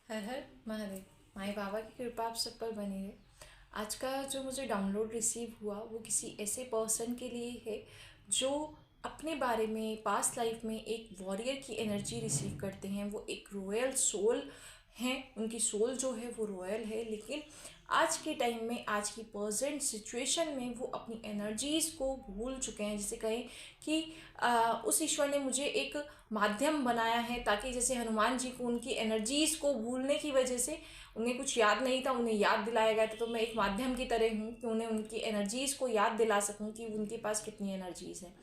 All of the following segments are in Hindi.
हर हर महादेव। माई बाबा की कृपा आप सब पर बनी रहे। आज का जो मुझे डाउनलोड रिसीव हुआ वो किसी ऐसे पर्सन के लिए है जो अपने बारे में पास्ट लाइफ में एक वॉरियर की एनर्जी रिसीव करते हैं। वो एक रॉयल सोल हैं, उनकी सोल जो है वो रॉयल है, लेकिन आज के टाइम में, आज की प्रेजेंट सिचुएशन में वो अपनी एनर्जीज़ को भूल चुके हैं। जैसे कहें कि उस ईश्वर ने मुझे एक माध्यम बनाया है ताकि जैसे हनुमान जी को उनकी एनर्जीज़ को भूलने की वजह से उन्हें कुछ याद नहीं था, उन्हें याद दिलाया गया था। तो मैं एक माध्यम की तरह हूँ कि उन्हें उनकी एनर्जीज़ को याद दिला सकूँ कि उनके पास कितनी एनर्जीज़ हैं।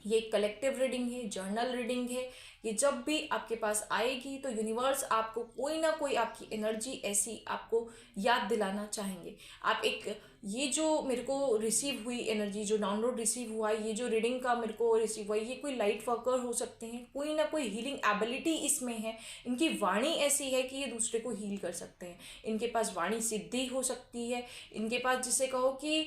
ये कलेक्टिव रीडिंग है, जर्नल रीडिंग है। ये जब भी आपके पास आएगी तो यूनिवर्स आपको कोई ना कोई आपकी एनर्जी ऐसी आपको याद दिलाना चाहेंगे। आप एक ये जो मेरे को रिसीव हुई एनर्जी, जो डाउनलोड रिसीव हुआ, ये जो रीडिंग का मेरे को रिसीव हुआ, ये कोई लाइट वर्कर हो सकते हैं, कोई ना कोई हीलिंग एबिलिटी इसमें है। इनकी वाणी ऐसी है कि ये दूसरे को हील कर सकते हैं। इनके पास वाणी सिद्धि हो सकती है। इनके पास जिसे कहो कि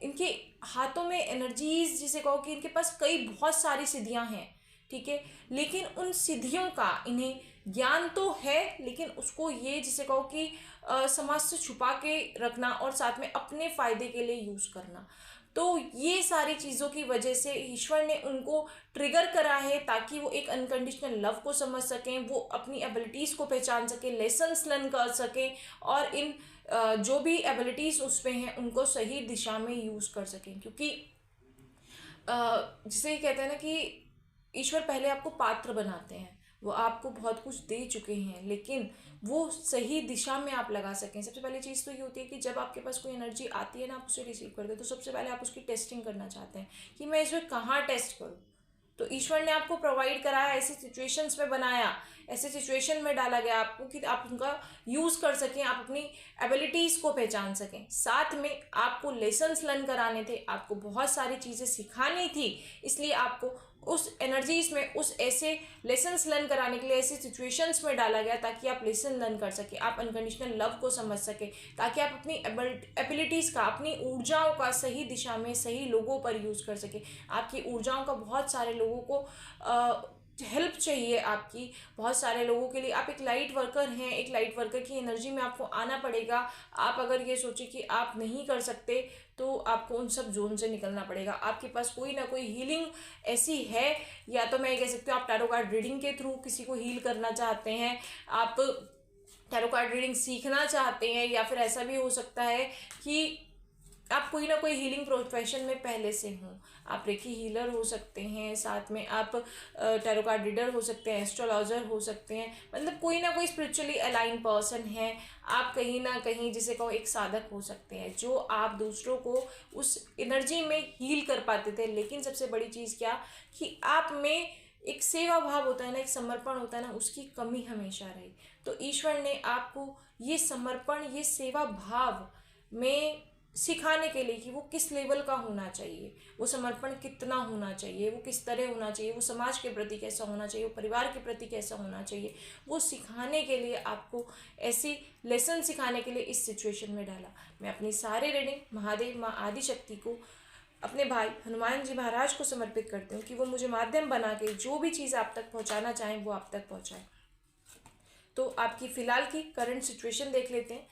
इनके हाथों में एनर्जीज, जिसे कहो कि इनके पास कई बहुत सारी सिद्धियां हैं, ठीक है। लेकिन उन सिद्धियों का इन्हें ज्ञान तो है, लेकिन उसको ये जिसे कहो कि समाज से छुपा के रखना और साथ में अपने फायदे के लिए यूज करना। तो ये सारी चीज़ों की वजह से ईश्वर ने उनको ट्रिगर करा है ताकि वो एक अनकंडीशनल लव को समझ सकें, वो अपनी एबिलिटीज़ को पहचान सकें, लेसन्स लर्न कर सकें और इन जो भी एबिलिटीज़ उसमें हैं उनको सही दिशा में यूज़ कर सकें। क्योंकि जिसे कहते हैं ना कि ईश्वर पहले आपको पात्र बनाते हैं। वो आपको बहुत कुछ दे चुके हैं, लेकिन वो सही दिशा में आप लगा सकें। सबसे पहली चीज़ तो ये होती है कि जब आपके पास कोई एनर्जी आती है ना, आप उसे रिसीव करते हैं, तो सबसे पहले आप उसकी टेस्टिंग करना चाहते हैं कि मैं इसमें कहाँ टेस्ट करूँ। तो ईश्वर ने आपको प्रोवाइड कराया, ऐसी सिचुएशंस में बनाया, ऐसे सिचुएशन में डाला गया आपको कि आप उनका यूज़ कर सकें, आप अपनी एबिलिटीज़ को पहचान सकें। साथ में आपको लेसन्स लर्न कराने थे, आपको बहुत सारी चीज़ें सिखानी थी, इसलिए आपको उस एनर्जीज में उस ऐसे लेसन्स लर्न कराने के लिए ऐसे सिचुएशंस में डाला गया ताकि आप लेसन लर्न कर सके, आप अनकंडीशनल लव को समझ सके, ताकि आप अपनी एबिलिटीज़ का, अपनी ऊर्जाओं का सही दिशा में सही लोगों पर यूज़ कर सके। आपकी ऊर्जाओं का बहुत सारे लोगों को हेल्प चाहिए। आपकी बहुत सारे लोगों के लिए आप एक लाइट वर्कर हैं, एक लाइट वर्कर की एनर्जी में आपको आना पड़ेगा। आप अगर ये सोचे कि आप नहीं कर सकते तो आपको उन सब जोन से निकलना पड़ेगा। आपके पास कोई ना कोई हीलिंग ऐसी है, या तो मैं ये कह सकती हूँ आप टैरो कार्ड रीडिंग के थ्रू किसी को हील करना चाहते हैं, आप टैरो कार्ड रीडिंग सीखना चाहते हैं, या फिर ऐसा भी हो सकता है कि आप कोई ना कोई हीलिंग प्रोफेशन में पहले से हों। आप रेकी हीलर हो सकते हैं, साथ में आप टैरो कार्ड रीडर हो सकते हैं, एस्ट्रोलॉजर हो सकते हैं, मतलब कोई ना कोई स्पिरिचुअली अलाइन पर्सन है। आप कहीं ना कहीं जिसे कहो एक साधक हो सकते हैं, जो आप दूसरों को उस एनर्जी में हील कर पाते थे। लेकिन सबसे बड़ी चीज़ क्या कि आप में एक सेवा भाव होता है ना, एक समर्पण होता है ना, उसकी कमी हमेशा रही। तो ईश्वर ने आपको ये समर्पण, ये सेवा भाव में सिखाने के लिए कि वो किस लेवल का होना चाहिए, वो समर्पण कितना होना चाहिए, वो किस तरह होना चाहिए, वो समाज के प्रति कैसा होना चाहिए, वो परिवार के प्रति कैसा होना चाहिए, वो सिखाने के लिए आपको ऐसी लेसन सिखाने के लिए इस सिचुएशन में डाला। मैं अपनी सारे रीडिंग महादेव माँ आदिशक्ति को, अपने भाई हनुमान जी महाराज को समर्पित करती हूँ कि वो मुझे माध्यम बना के जो भी चीज़ आप तक पहुँचाना चाहें वो आप तक पहुँचाएं। तो आपकी फ़िलहाल की करंट सिचुएशन देख लेते हैं,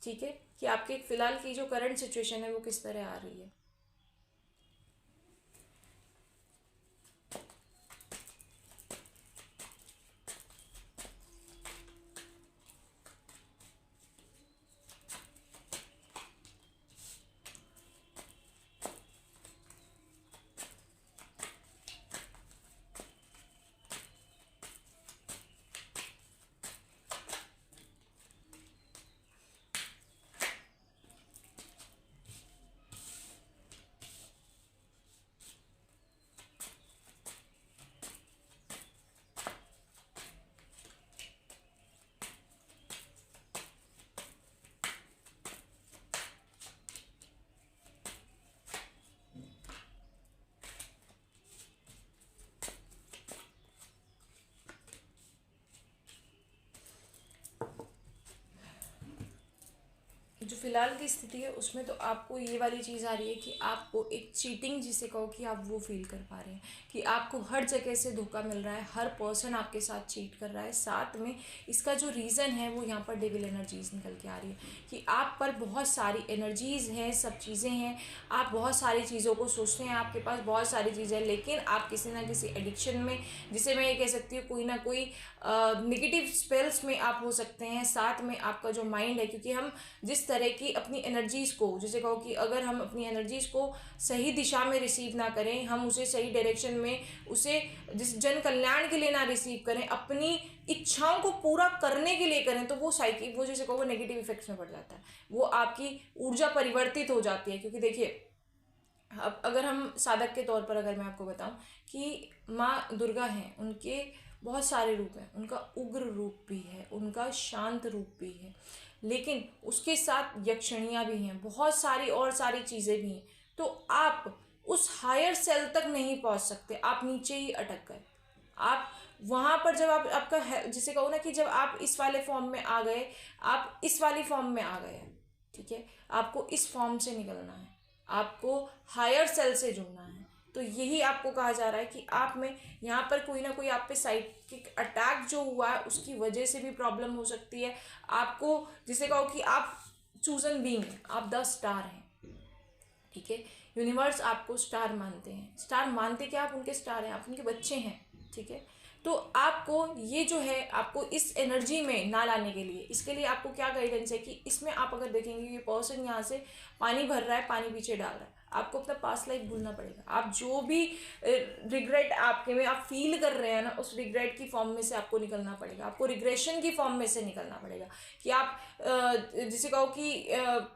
ठीक है, कि आपके फ़िलहाल की जो करंट सिचुएशन है वो किस तरह आ रही है। जो फिलहाल की स्थिति है उसमें तो आपको ये वाली चीज़ आ रही है कि आपको एक चीटिंग जिसे कहो कि आप वो फील कर पा रहे हैं कि आपको हर जगह से धोखा मिल रहा है, हर पर्सन आपके साथ चीट कर रहा है। साथ में इसका जो रीज़न है वो यहाँ पर डेविल एनर्जीज निकल के आ रही है कि आप पर बहुत सारी एनर्जीज हैं, सब चीज़ें हैं, आप बहुत सारी चीज़ों को सोचते हैं, आपके पास बहुत सारी चीज़ें हैं, लेकिन आप किसी ना किसी एडिक्शन में, जिसे मैं ये कह सकती हूँ कोई ना कोई नेगेटिव स्पेल्स में आप हो सकते हैं। साथ में आपका जो माइंड है, क्योंकि हम जिस तरह की अपनी एनर्जीज़ को, जैसे कहो कि अगर हम अपनी एनर्जीज़ को सही दिशा में रिसीव ना करें, हम उसे सही डायरेक्शन में, उसे जिस जन कल्याण के लिए ना रिसीव करें, अपनी इच्छाओं को पूरा करने के लिए करें, तो वो साइकिल, वो जैसे कहो वो नेगेटिव इफेक्ट्स में पड़ जाता है, वो आपकी ऊर्जा परिवर्तित हो जाती है। क्योंकि देखिए अब अगर हम साधक के तौर पर अगर मैं आपको बताऊं कि माँ दुर्गा हैं, उनके बहुत सारे रूप हैं, उनका उग्र रूप भी है, उनका शांत रूप भी है, लेकिन उसके साथ यक्षणियाँ भी हैं, बहुत सारी और सारी चीज़ें भी हैं। तो आप उस हायर सेल तक नहीं पहुंच सकते, आप नीचे ही अटक गए। आप वहाँ पर जब आप आपका जिसे कहो ना कि जब आप इस वाले फॉर्म में आ गए, आप इस वाली फॉर्म में आ गए हैं, ठीक है, आपको इस फॉर्म से निकलना है, आपको हायर सेल से जुड़ना है। तो यही आपको कहा जा रहा है कि आप में यहाँ पर कोई ना कोई आप पे साइकिक अटैक जो हुआ है उसकी वजह से भी प्रॉब्लम हो सकती है। आपको जिसे कहो कि आप चूजन बीइंग हैं, आप द स्टार हैं, ठीक है, यूनिवर्स आपको स्टार मानते हैं। स्टार मानते क्या, आप उनके स्टार हैं, आप उनके बच्चे हैं, ठीक है। तो आपको ये जो है, आपको इस एनर्जी में ना लाने के लिए, इसके लिए आपको क्या गाइडेंस है कि इसमें आप अगर देखेंगे ये पर्सन यहाँ से पानी भर रहा है, पानी पीछे डाल रहा है, आपको अपना पास्ट लाइफ भूलना पड़ेगा। आप जो भी रिग्रेट आपके में आप फील कर रहे हैं ना, उस रिग्रेट की फॉर्म में से आपको निकलना पड़ेगा, आपको रिग्रेशन की फॉर्म में से निकलना पड़ेगा। कि आप जिसे कहो कि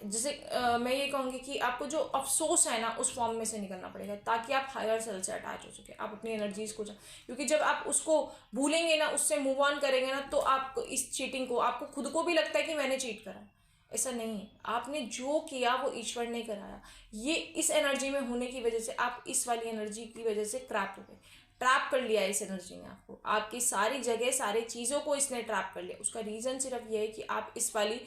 जिसे मैं ये कहूँगी कि आपको जो अफसोस है ना उस फॉर्म में से निकलना पड़ेगा, ताकि आप हायर सेल से अटैच हो सके, आप अपनी एनर्जीज को क्योंकि जब आप उसको भूलेंगे ना, उससे मूव ऑन करेंगे ना, तो आप इस चीटिंग को, आपको खुद को भी लगता है कि मैंने चीट करा। ऐसा नहीं है, आपने जो किया वो ईश्वर ने कराया। ये इस एनर्जी में होने की वजह से आप इस वाली एनर्जी की वजह से ट्रैप हो गए, ट्रैप कर लिया इस एनर्जी ने आपको, आपकी सारी जगह सारी चीज़ों को इसने ट्रैप कर लिया। उसका रीज़न सिर्फ ये है कि आप इस वाली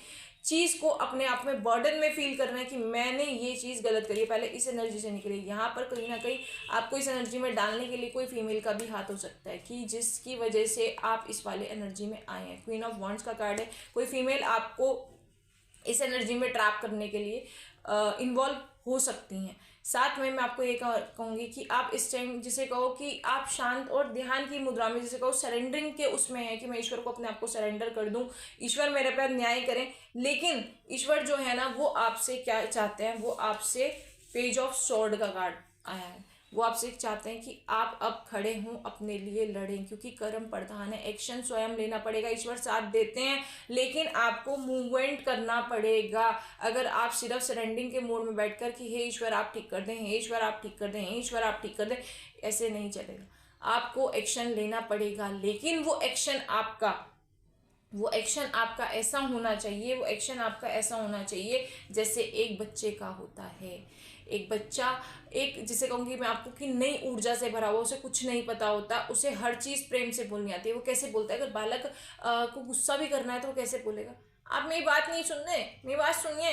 चीज़ को अपने आप में बर्डन में फील कर रहे हैं कि मैंने ये चीज़ गलत करी है, पहले इस एनर्जी से निकले। यहाँ पर कहीं ना कहीं आपको इस एनर्जी में डालने के लिए कोई फीमेल का भी हाथ हो सकता है, कि जिसकी वजह से आप इस वाले एनर्जी में आए हैं। क्वीन ऑफ वॉन्ड्स का कार्ड है, कोई फीमेल आपको इस एनर्जी में ट्रैप करने के लिए इन्वॉल्व हो सकती हैं। साथ में मैं आपको ये कहूँगी कि आप इस टाइम जिसे कहो कि आप शांत और ध्यान की मुद्रा में, जिसे कहो सरेंडरिंग के उसमें है कि मैं ईश्वर को अपने आप को सरेंडर कर दूं, ईश्वर मेरे पे न्याय करें। लेकिन ईश्वर जो है ना वो आपसे क्या चाहते हैं, वो आपसे पेज ऑफ स्वॉर्ड का कार्ड आया है, वो आपसे चाहते हैं कि आप अब खड़े हों, अपने लिए लड़ें, क्योंकि कर्म प्रधान है, एक्शन स्वयं लेना पड़ेगा। ईश्वर साथ देते हैं लेकिन आपको मूवमेंट करना पड़ेगा। अगर आप सिर्फ सरेंडिंग के मोड में बैठकर कि हे ईश्वर आप ठीक कर दें, हे ईश्वर आप ठीक कर दें, हे ईश्वर आप ठीक कर दें, ऐसे नहीं चलेगा। आपको एक्शन लेना पड़ेगा, लेकिन वो एक्शन आपका ऐसा होना चाहिए, वो एक्शन आपका ऐसा होना चाहिए जैसे एक बच्चे का होता है। एक बच्चा, एक जिसे कहूँगी मैं आपको कि नई ऊर्जा से भरा हुआ, उसे कुछ नहीं पता होता, उसे हर चीज़ प्रेम से बोलनी आती है। वो कैसे बोलता है? अगर बालक को गुस्सा भी करना है तो वो कैसे बोलेगा? आप मेरी बात नहीं सुन रहे, मेरी बात सुनिए,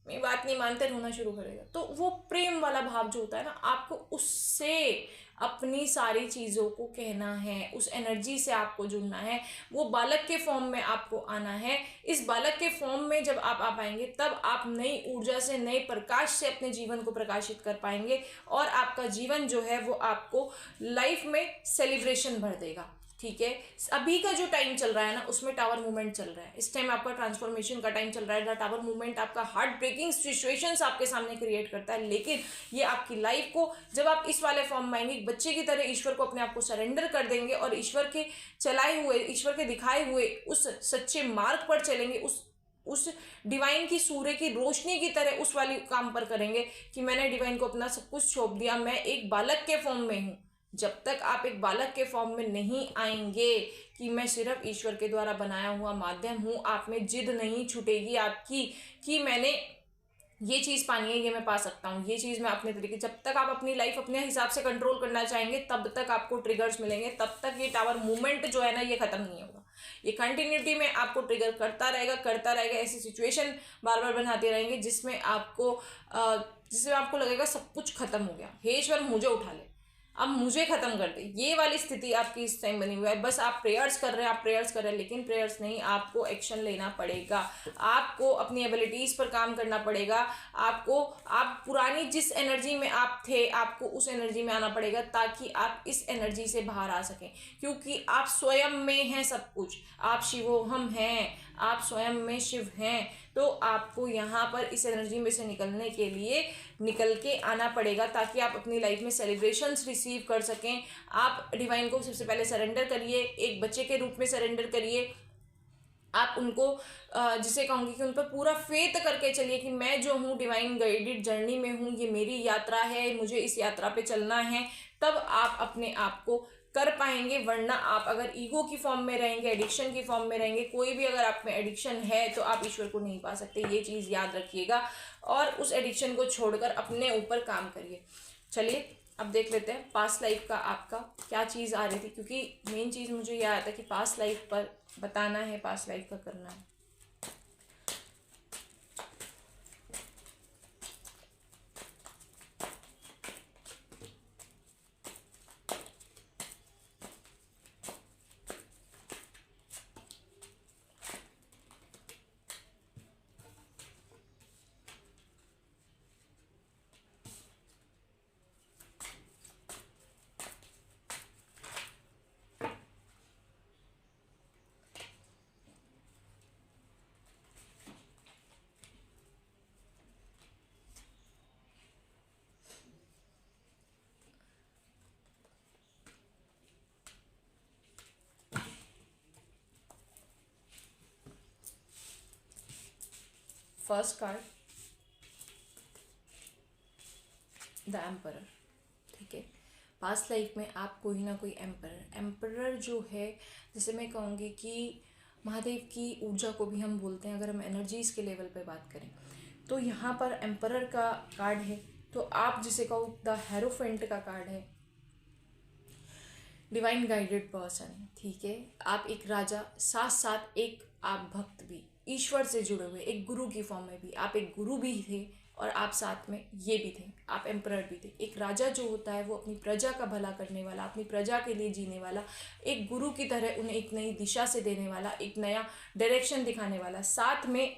मेरी बात नहीं मानते, रोना शुरू करेगा। तो वो प्रेम वाला भाव जो होता है ना, आपको उससे अपनी सारी चीज़ों को कहना है, उस एनर्जी से आपको जुड़ना है, वो बालक के फॉर्म में आपको आना है। इस बालक के फॉर्म में जब आप आ पाएंगे तब आप नई ऊर्जा से, नए प्रकाश से अपने जीवन को प्रकाशित कर पाएंगे, और आपका जीवन जो है वो आपको लाइफ में सेलिब्रेशन भर देगा। ठीक है, अभी का जो टाइम चल रहा है ना उसमें टावर मूवमेंट चल रहा है, इस टाइम आपका ट्रांसफॉर्मेशन का टाइम चल रहा है। टावर मूवमेंट आपका हार्ट ब्रेकिंग सिचुएशंस आपके सामने क्रिएट करता है, लेकिन ये आपकी लाइफ को, जब आप इस वाले फॉर्म में आएंगे, बच्चे की तरह ईश्वर को अपने आप को सरेंडर कर देंगे और ईश्वर के चलाए हुए, ईश्वर के दिखाए हुए उस सच्चे मार्ग पर चलेंगे, उस डिवाइन की सूर्य की रोशनी की तरह उस वाली काम पर करेंगे कि मैंने डिवाइन को अपना सब कुछ सौंप दिया, मैं एक बालक के फॉर्म में हूँ। जब तक आप एक बालक के फॉर्म में नहीं आएंगे कि मैं सिर्फ ईश्वर के द्वारा बनाया हुआ माध्यम हूँ, आप में जिद नहीं छूटेगी आपकी कि मैंने ये चीज़ पानी है, ये मैं पा सकता हूँ, ये चीज़ मैं अपने तरीके, जब तक आप अपनी लाइफ अपने हिसाब से कंट्रोल करना चाहेंगे तब तक आपको ट्रिगर्स मिलेंगे, तब तक ये टावर मूवमेंट जो है ना ये खत्म नहीं होगा। ये कंटिन्यूटी में आपको ट्रिगर करता रहेगा। ऐसी सिचुएशन बार बार बनाते रहेंगे जिसमें आपको लगेगा सब कुछ खत्म हो गया, हे ईश्वर मुझे उठा ले, अब मुझे खत्म कर दे। ये वाली स्थिति आपकी इस टाइम बनी हुई है। बस आप प्रेयर्स कर रहे हैं, लेकिन प्रेयर्स नहीं, आपको एक्शन लेना पड़ेगा। आपको अपनी एबिलिटीज पर काम करना पड़ेगा। आप पुरानी जिस एनर्जी में आप थे, आपको उस एनर्जी में आना पड़ेगा ताकि आप इस एनर्जी से बाहर आ सकें, क्योंकि आप स्वयं में हैं सब कुछ। आप शिवोहम हैं, आप स्वयं में शिव हैं। तो आपको यहाँ पर इस एनर्जी में से निकलने के लिए निकल के आना पड़ेगा ताकि आप अपनी लाइफ में सेलिब्रेशंस रिसीव कर सकें। आप डिवाइन को सबसे पहले सरेंडर करिए, एक बच्चे के रूप में सरेंडर करिए। आप उनको जिसे कहूँगी कि उन पर पूरा फेथ करके चलिए कि मैं जो हूँ डिवाइन गाइडेड जर्नी में हूँ, ये मेरी यात्रा है, मुझे इस यात्रा पे चलना है। तब आप अपने आप को कर पाएंगे, वरना आप अगर ईगो की फॉर्म में रहेंगे, एडिक्शन की फॉर्म में रहेंगे, कोई भी अगर आप में एडिक्शन है तो आप ईश्वर को नहीं पा सकते। ये चीज़ याद रखिएगा और उस एडिक्शन को छोड़कर अपने ऊपर काम करिए। चलिए अब देख लेते हैं पास्ट लाइफ का आपका क्या चीज़ आ रही थी, क्योंकि मेन चीज़ मुझे यह आया था कि पास्ट लाइफ पर बताना है, पास्ट लाइफ का करना है। First card the emperor. ठीक है, पास्ट लाइफ में आप कोई ना कोई एम्परर जो है, जैसे मैं कहूँगी कि महादेव की ऊर्जा को भी हम बोलते हैं अगर हम एनर्जीज के लेवल पे बात करें। तो यहाँ पर एम्परर का कार्ड है, तो आप जिसे कहो द हेरोफेंट का कार्ड है, डिवाइन गाइडेड पर्सन। ठीक है, आप एक राजा, साथ साथ एक आप भक्त भी, ईश्वर से जुड़े हुए, एक गुरु की फॉर्म में भी आप एक गुरु भी थे और आप साथ में ये भी थे, आप एम्परर भी थे। एक राजा जो होता है वो अपनी प्रजा का भला करने वाला, अपनी प्रजा के लिए जीने वाला, एक गुरु की तरह उन्हें एक नई दिशा से देने वाला, एक नया डायरेक्शन दिखाने वाला। साथ में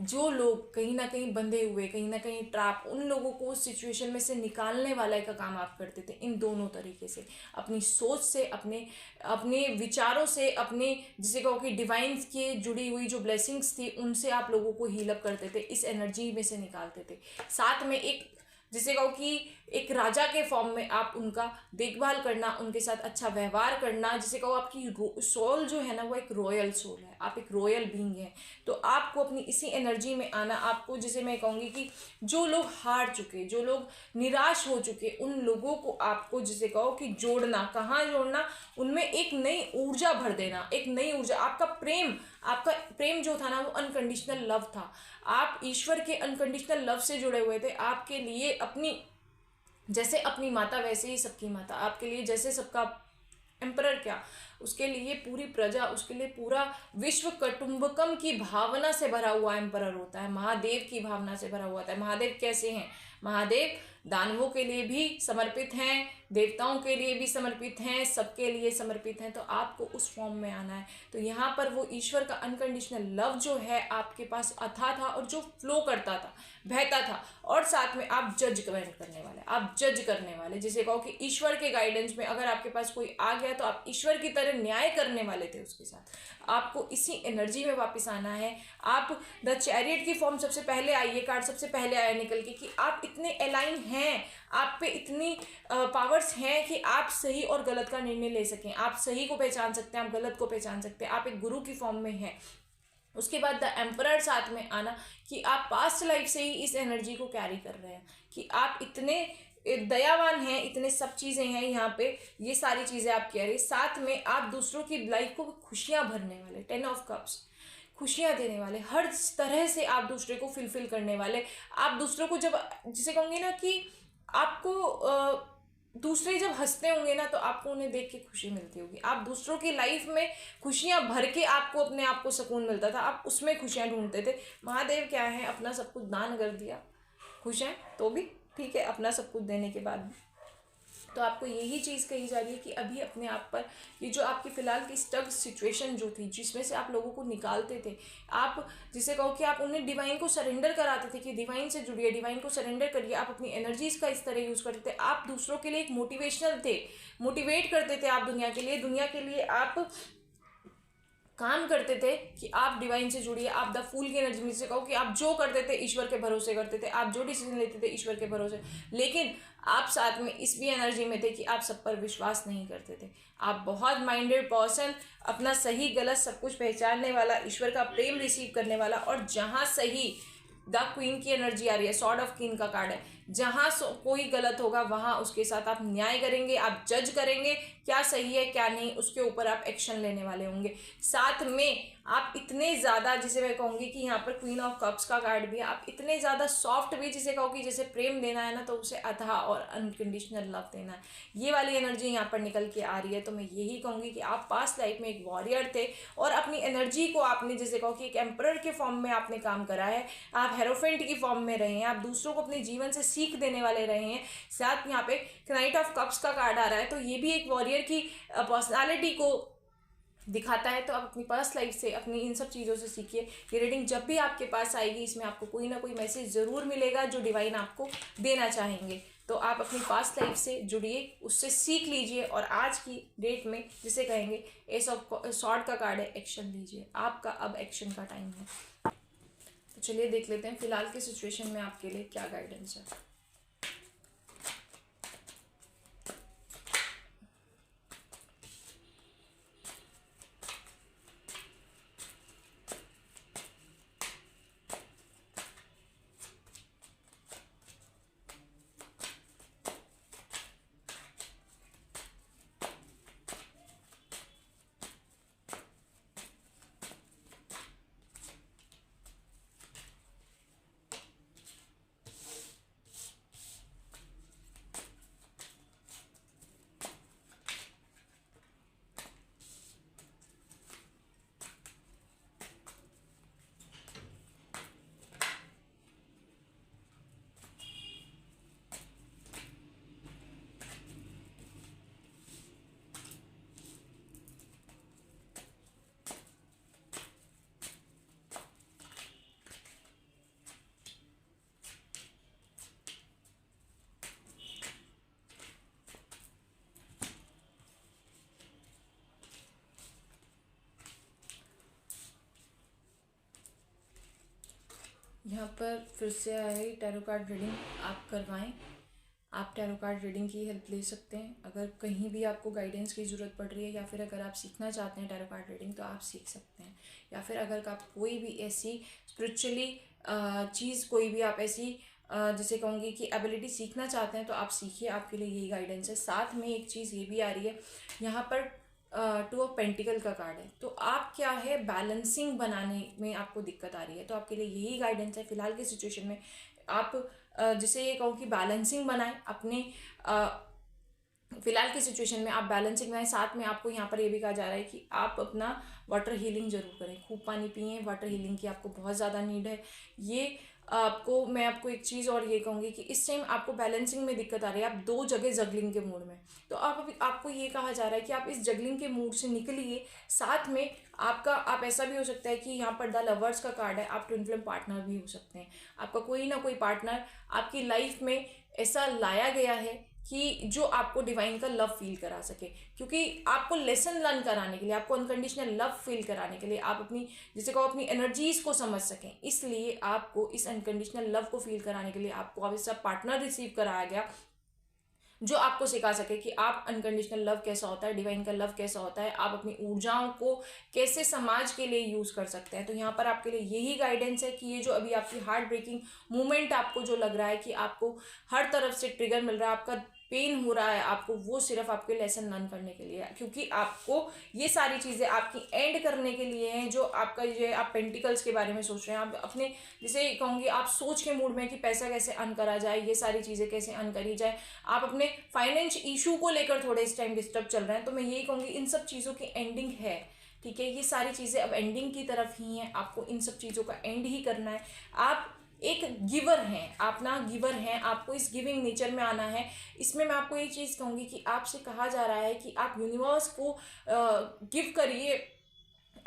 जो लोग कहीं ना कहीं बंधे हुए, कहीं ना कहीं ट्रैप, उन लोगों को उस सिचुएशन में से निकालने वाला का काम आप करते थे। इन दोनों तरीके से, अपनी सोच से, अपने विचारों से, अपने जिसे कहो कि डिवाइन की जुड़ी हुई जो ब्लेसिंग्स थी उनसे आप लोगों को हील अप करते थे, इस एनर्जी में से निकालते थे। साथ में एक जिसे कहो कि एक राजा के फॉर्म में आप उनका देखभाल करना, उनके साथ अच्छा व्यवहार करना, जिसे कहो आपकी सोल जो है ना वो एक रॉयल सोल है, आप एक रॉयल बीइंग है। तो आपको अपनी इसी एनर्जी में आना, आपको जिसे मैं कहूँगी कि जो लोग हार चुके, जो लोग निराश हो चुके, उन लोगों को आपको जिसे कहो कि जोड़ना, कहाँ जोड़ना, उनमें एक नई ऊर्जा भर देना, एक नई ऊर्जा। आपका प्रेम जो था ना वो अनकंडीशनल लव था, आप ईश्वर के अनकंडीशनल लव से जुड़े हुए थे। आपके लिए जैसे अपनी माता वैसे ही सबकी माता, आपके लिए जैसे सबका एम्परर क्या, उसके लिए पूरी प्रजा, उसके लिए पूरा विश्व कुटुंबकम की भावना से भरा हुआ एम्परर होता है, महादेव की भावना से भरा हुआ होता है। महादेव कैसे हैं? महादेव दानवों के लिए भी समर्पित हैं, देवताओं के लिए भी समर्पित हैं, सबके लिए समर्पित हैं। तो आपको उस फॉर्म में आना है। तो यहाँ पर वो ईश्वर का अनकंडीशनल लव जो है आपके पास अथाह था और जो फ्लो करता था, बहता था। और साथ में आप जजमेंट करने वाले, आप जज करने वाले, जिसे कहो कि ईश्वर के गाइडेंस में अगर आपके पास कोई आ गया तो आप ईश्वर की तरह न्याय करने वाले थे उसके साथ। आपको इसी एनर्जी में वापस आना है। आप द चैरियट की फॉर्म सबसे पहले आई, ये कार्ड सबसे पहले आया निकल के कि आप इतने अलाइन हैं, आप पे इतनी पावर्स हैं कि आप सही और गलत का निर्णय ले सकें, आप सही को पहचान सकते हैं, आप गलत को पहचान सकते हैं, आप एक गुरु की फॉर्म में हैं। उसके बाद द एम्परर साथ में आना कि आप पास्ट लाइफ से ही इस एनर्जी को कैरी कर रहे हैं, कि आप इतने दयावान हैं, इतने सब चीज़ें हैं यहाँ पे, ये सारी चीज़ें आप कह रहे। साथ में आप दूसरों की लाइफ को खुशियाँ भरने वाले, 10 ऑफ कप्स, खुशियाँ देने वाले, हर तरह से आप दूसरे को फुलफिल करने वाले। आप दूसरों को जब जिसे कहूँगी ना कि आपको दूसरे जब हंसते होंगे ना तो आपको उन्हें देख के खुशी मिलती होगी। आप दूसरों की लाइफ में खुशियां भर के आपको अपने आप को सुकून मिलता था, आप उसमें खुशियां ढूंढते थे। महादेव क्या है, अपना सब कुछ दान कर दिया, खुश हैं तो भी ठीक है, अपना सब कुछ देने के बाद भी। तो आपको यही चीज़ कही जा रही है कि अभी अपने आप पर ये जो आपकी फ़िलहाल की स्टक सिचुएशन जो थी, जिसमें से आप लोगों को निकालते थे, आप जिसे कहो कि आप उन्हें डिवाइन को सरेंडर कराते थे कि डिवाइन से जुड़िए, डिवाइन को सरेंडर करिए, आप अपनी एनर्जीज़ का इस तरह यूज़ करते थे, आप दूसरों के लिए एक मोटिवेशनल थे, मोटिवेट करते थे आप दुनिया के लिए आप काम करते थे कि आप डिवाइन से जुड़िए, आप द फूल की एनर्जी में से कहो कि आप जो करते थे ईश्वर के भरोसे करते थे, आप जो डिसीजन लेते थे ईश्वर के भरोसे। लेकिन आप साथ में इस भी एनर्जी में थे कि आप सब पर विश्वास नहीं करते थे। आप बहुत माइंडेड पर्सन, अपना सही गलत सब कुछ पहचानने वाला, ईश्वर का प्रेम रिसीव करने वाला, और जहाँ सही द क्वीन की एनर्जी आ रही है, सॉर्ड ऑफ किंग का कार्ड है, जहाँ कोई गलत होगा वहाँ उसके साथ आप न्याय करेंगे, आप जज करेंगे क्या सही है क्या नहीं, उसके ऊपर आप एक्शन लेने वाले होंगे। साथ में आप इतने ज़्यादा, जिसे मैं कहूँगी कि यहाँ पर क्वीन ऑफ कप्स का कार्ड भी है, आप इतने ज़्यादा सॉफ्ट भी, जिसे कहो कि जैसे प्रेम देना है ना तो उसे अथाह और अनकंडीशनल लव देना है, ये वाली एनर्जी यहाँ पर निकल के आ रही है। तो मैं यही कहूँगी कि आप पास्ट लाइफ में एक वॉरियर थे और अपनी एनर्जी को आपने, जैसे कहो कि एक एम्परर के फॉर्म में आपने काम करा है, आप हेरोफेंट की फॉर्म में रहे हैं, आप दूसरों को अपने जीवन से सीख देने वाले रहे हैं। साथ यहाँ पे नाइट ऑफ कप्स का कार्ड आ रहा है, तो ये भी एक वॉरियर की पर्सनालिटी को दिखाता है। तो आप अपनी पास्ट लाइफ से, अपनी इन सब चीज़ों से सीखिए। ये रीडिंग जब भी आपके पास आएगी, इसमें आपको कोई ना कोई मैसेज ज़रूर मिलेगा जो डिवाइन आपको देना चाहेंगे। तो आप अपनी पास्ट लाइफ से जुड़िए, उससे सीख लीजिए, और आज की डेट में जिसे कहेंगे एस ऑफ सॉर्ड का कार्ड है, एक्शन लीजिए, आपका अब एक्शन का टाइम है। तो चलिए देख लेते हैं फिलहाल की सिचुएशन में आपके लिए क्या गाइडेंस है। यहाँ पर फिर से आए टैरो कार्ड रीडिंग आप करवाएं। आप टैरो कार्ड रीडिंग की हेल्प ले सकते हैं अगर कहीं भी आपको गाइडेंस की ज़रूरत पड़ रही है, या फिर अगर आप सीखना चाहते हैं टैरो कार्ड रीडिंग तो आप सीख सकते हैं। या फिर अगर आप कोई भी ऐसी स्पिरिचुअली चीज़, कोई भी आप ऐसी जिसे कहूँगी कि एबिलिटी सीखना चाहते हैं तो आप सीखिए, आपके लिए यही गाइडेंस है। साथ में एक चीज़ ये भी आ रही है यहाँ पर, टू ऑफ पेंटिकल का कार्ड है, तो आप क्या है बैलेंसिंग बनाने में आपको दिक्कत आ रही है, तो आपके लिए यही गाइडेंस है फिलहाल की सिचुएशन में। आप जिसे ये कहो कि बैलेंसिंग बनाएं अपने फिलहाल की सिचुएशन में, आप बैलेंसिंग बनाएं। साथ में आपको यहाँ पर ये भी कहा जा रहा है कि आप अपना वाटर हीलिंग जरूर करें, खूब पानी पिए, वाटर हीलिंग की आपको बहुत ज़्यादा नीड है। ये मैं आपको एक चीज़ और ये कहूँगी कि इस टाइम आपको बैलेंसिंग में दिक्कत आ रही है, आप दो जगह जगलिंग के मूड में, तो आपको ये कहा जा रहा है कि आप इस जगलिंग के मूड से निकलिए। साथ में आप ऐसा भी हो सकता है कि यहाँ पर द लवर्स का कार्ड है, आप ट्विन फ्लेम पार्टनर भी हो सकते हैं। आपका कोई ना कोई पार्टनर आपकी लाइफ में ऐसा लाया गया है कि जो आपको डिवाइन का लव फील करा सके, क्योंकि आपको लेसन लर्न कराने के लिए, आपको अनकंडीशनल लव फील कराने के लिए, आप अपनी जिसे कहो अपनी एनर्जीज को समझ सकें, इसलिए आपको इस अनकंडीशनल लव को फील कराने के लिए आपको अब इसका पार्टनर रिसीव कराया गया जो आपको सिखा सके कि आप अनकंडीशनल लव कैसा होता है, डिवाइन का लव कैसा होता है, आप अपनी ऊर्जाओं को कैसे समाज के लिए यूज कर सकते हैं। तो यहाँ पर आपके लिए यही गाइडेंस है कि ये जो अभी आपकी हार्ट ब्रेकिंग मोमेंट आपको जो लग रहा है कि आपको हर तरफ से ट्रिगर मिल रहा है, आपका पेन हो रहा है आपको, वो सिर्फ आपके लेसन लर्न करने के लिए है, क्योंकि आपको ये सारी चीज़ें आपकी एंड करने के लिए हैं। जो आपका ये आप पेंटिकल्स के बारे में सोच रहे हैं, आप अपने जिसे कहूँगी आप सोच के मूड में कि पैसा कैसे अर्न करा जाए, ये सारी चीज़ें कैसे अर्न करी जाए, आप अपने फाइनेंस इशू को लेकर थोड़े इस टाइम डिस्टर्ब चल रहे हैं, तो मैं यही कहूँगी इन सब चीज़ों की एंडिंग है। ठीक है, ये सारी चीज़ें अब एंडिंग की तरफ ही हैं, आपको इन सब चीज़ों का एंड ही करना है। आप एक गिवर हैं, आप ना गिवर हैं, आपको इस गिविंग नेचर में आना है। इसमें मैं आपको एक चीज़ कहूँगी कि आपसे कहा जा रहा है कि आप यूनिवर्स को गिव करिए।